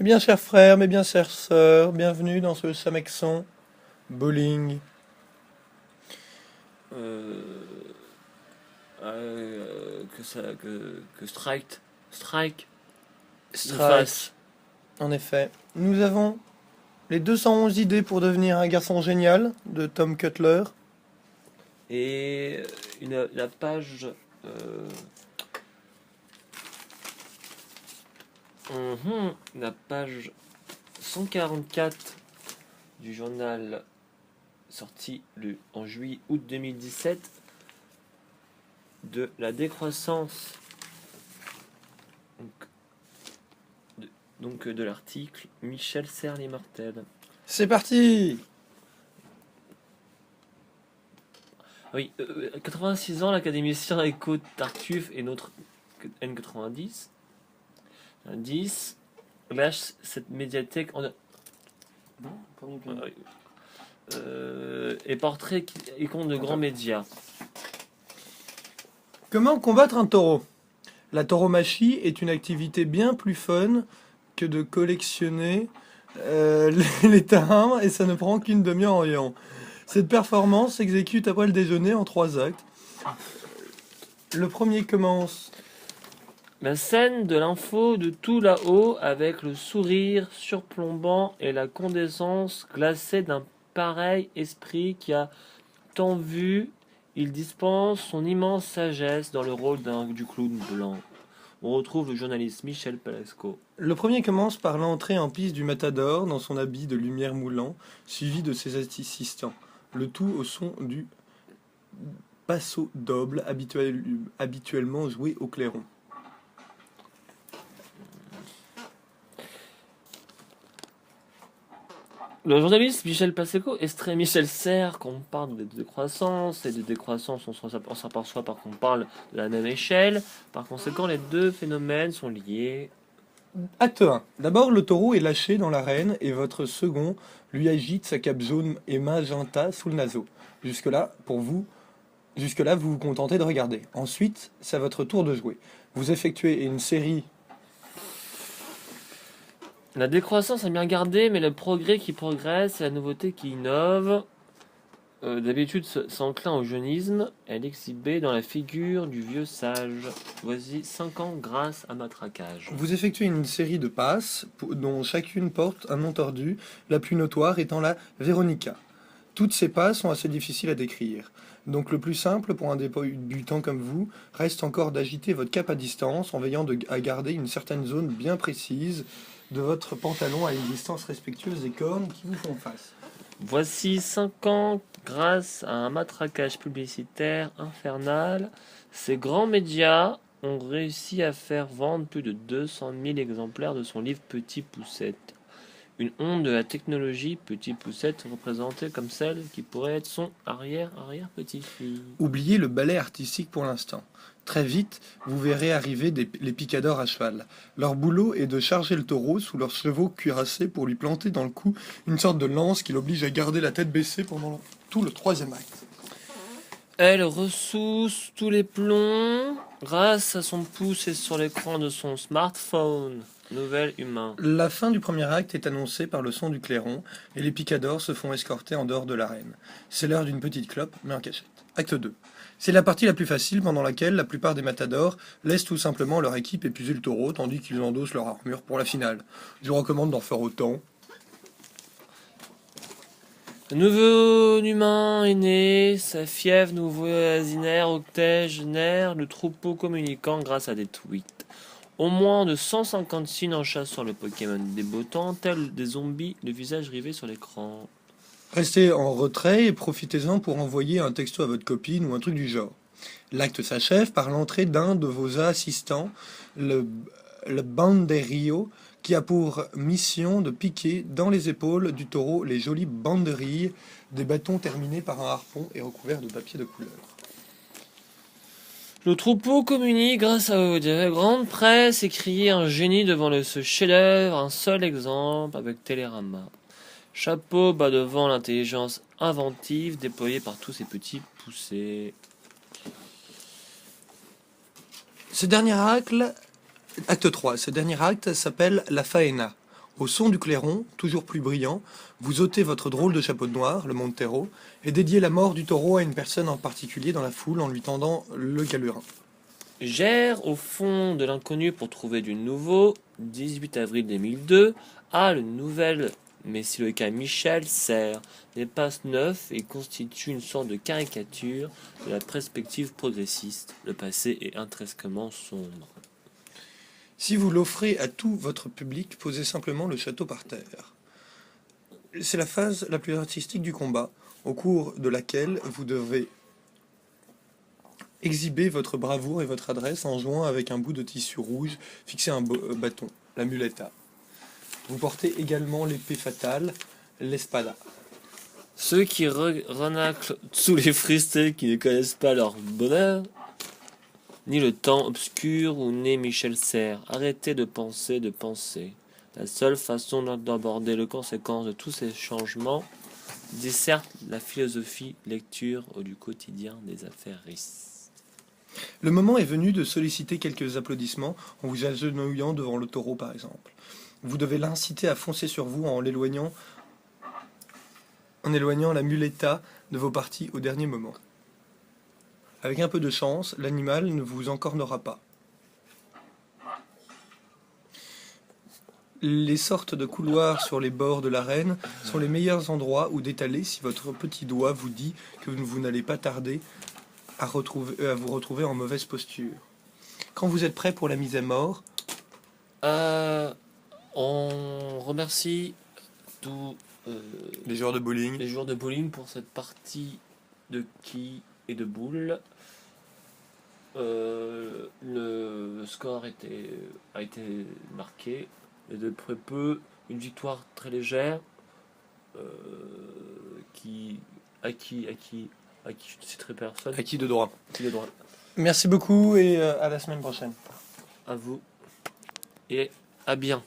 Mes bien chers frères, mes bien chères sœurs, bienvenue dans ce Samexon Bowling. euh, que Strike nous Strike, fasse. en effet. Nous avons les 211 idées pour devenir un garçon génial de Tom Cutler. Et la page euh, la page 144 du journal sorti en juillet août 2017 de la décroissance, donc de l'article Michel Serres l'immortel. C'est parti! Oui, 86 ans, l'académicien Écho Tartuffe et notre N90 10 lâche cette médiathèque et portrait et compte de grands médias. Comment combattre un taureau? La tauromachie est une activité bien plus fun que de collectionner les terrains et ça ne prend qu'une demi-heure environ. Cette performance s'exécute après le déjeuner en 3 actes. Le premier commence. La scène de l'info de tout là-haut avec le sourire surplombant et la condescendance glacée d'un pareil esprit qui a tant vu, il dispense son immense sagesse dans le rôle du clown blanc. On retrouve le journaliste Michel Palasco. Le premier commence par l'entrée en piste du matador dans son habit de lumière moulant, suivi de ses assistants. Le tout au son du passo doble habituellement joué au clairon. Le journaliste Michel Palasco extrait Michel Serres quand on parle de décroissance, et de décroissance on s'aperçoit par qu'on parle de la même échelle. Par conséquent, les deux phénomènes sont liés. Acte 1. D'abord, le taureau est lâché dans l'arène et votre second lui agite sa cape jaune et magenta sous le naseau. Jusque-là, vous vous contentez de regarder. Ensuite, c'est à votre tour de jouer. Vous effectuez une série. La décroissance est bien gardée, mais le progrès qui progresse et la nouveauté qui innove, d'habitude s'enclin au jeunisme, elle est exhibée dans la figure du vieux sage. Voici 5 ans grâce à matraquage. Vous effectuez une série de passes dont chacune porte un nom tordu, la plus notoire étant la Véronica. Toutes ces passes sont assez difficiles à décrire. Donc le plus simple pour un débutant comme vous reste encore d'agiter votre cape à distance en veillant à garder une certaine zone bien précise de votre pantalon à une distance respectueuse des cornes qui vous font face. Voici 5 ans grâce à un matraquage publicitaire infernal. Ces grands médias ont réussi à faire vendre plus de 200 000 exemplaires de son livre Petit Poucette. Une honte de la technologie, Petit Poucette représentée comme celle qui pourrait être son arrière-arrière-petite-fille. Oubliez le ballet artistique pour l'instant. Très vite, vous verrez arriver les picadors à cheval. Leur boulot est de charger le taureau sous leurs chevaux cuirassés pour lui planter dans le cou une sorte de lance qui l'oblige à garder la tête baissée pendant tout le troisième acte. Elle ressousse tous les plombs grâce à son pouce et sur l'écran de son smartphone. Nouvel humain. La fin du premier acte est annoncée par le son du clairon et les picadors se font escorter en dehors de l'arène. C'est l'heure d'une petite clope, mais en cachette. Acte 2. C'est la partie la plus facile pendant laquelle la plupart des matadors laissent tout simplement leur équipe épuiser le taureau tandis qu'ils endossent leur armure pour la finale. Je vous recommande d'en faire autant. Le nouveau humain est né, sa fièvre nous voisinèrent, octogénaire, le troupeau communiquant grâce à des tweets. Au moins de 150 signes en chasse sur le Pokémon débotant, tels des zombies, le visage rivé sur l'écran. Restez en retrait et profitez-en pour envoyer un texto à votre copine ou un truc du genre. L'acte s'achève par l'entrée d'un de vos assistants, le banderillo, qui a pour mission de piquer dans les épaules du taureau les jolies banderilles, des bâtons terminés par un harpon et recouverts de papier de couleur. Le troupeau communique grâce à la grande presse et criait un génie devant ce chef-d'œuvre, un seul exemple avec Télérama. Chapeau bas devant l'intelligence inventive déployée par tous ces petits poussés. Acte 3, ce dernier acte s'appelle la faena. Au son du clairon, toujours plus brillant, vous ôtez votre drôle de chapeau de noir, le Montero, et dédiez la mort du taureau à une personne en particulier dans la foule en lui tendant le galurin. J'erre au fond de l'inconnu pour trouver du nouveau. 18 avril 2002. Ah, le nouvel, mais si le cas Michel Serres n'est pas neuf et constitue une sorte de caricature de la perspective progressiste. Le passé est intrinsèquement sombre. Si vous l'offrez à tout votre public, posez simplement le château par terre. C'est la phase la plus artistique du combat, au cours de laquelle vous devez exhiber votre bravoure et votre adresse en jouant avec un bout de tissu rouge fixé à un bâton, la muleta. Vous portez également l'épée fatale, l'espada. Ceux qui renaclent sous les frustrés qui ne connaissent pas leur bonheur, ni le temps obscur où naît Michel Serres. Arrêtez de penser. La seule façon d'aborder les conséquences de tous ces changements desserte la philosophie, lecture ou du quotidien des affairistes. Le moment est venu de solliciter quelques applaudissements en vous agenouillant devant le taureau par exemple. Vous devez l'inciter à foncer sur vous en éloignant la muleta de vos parties au dernier moment. Avec un peu de chance, l'animal ne vous encornera pas. Les sortes de couloirs sur les bords de l'arène sont les meilleurs endroits où d'étaler si votre petit doigt vous dit que vous n'allez pas tarder à vous retrouver en mauvaise posture. Quand vous êtes prêt pour la mise à mort, On remercie tous les joueurs de bowling, les joueurs de bowling pour cette partie de quilles et de boules. Le score a été marqué et de très peu une victoire très légère à qui je ne citerai personne. acquis de droit. Qui le droit. Merci beaucoup et à la semaine prochaine. À vous et à bien.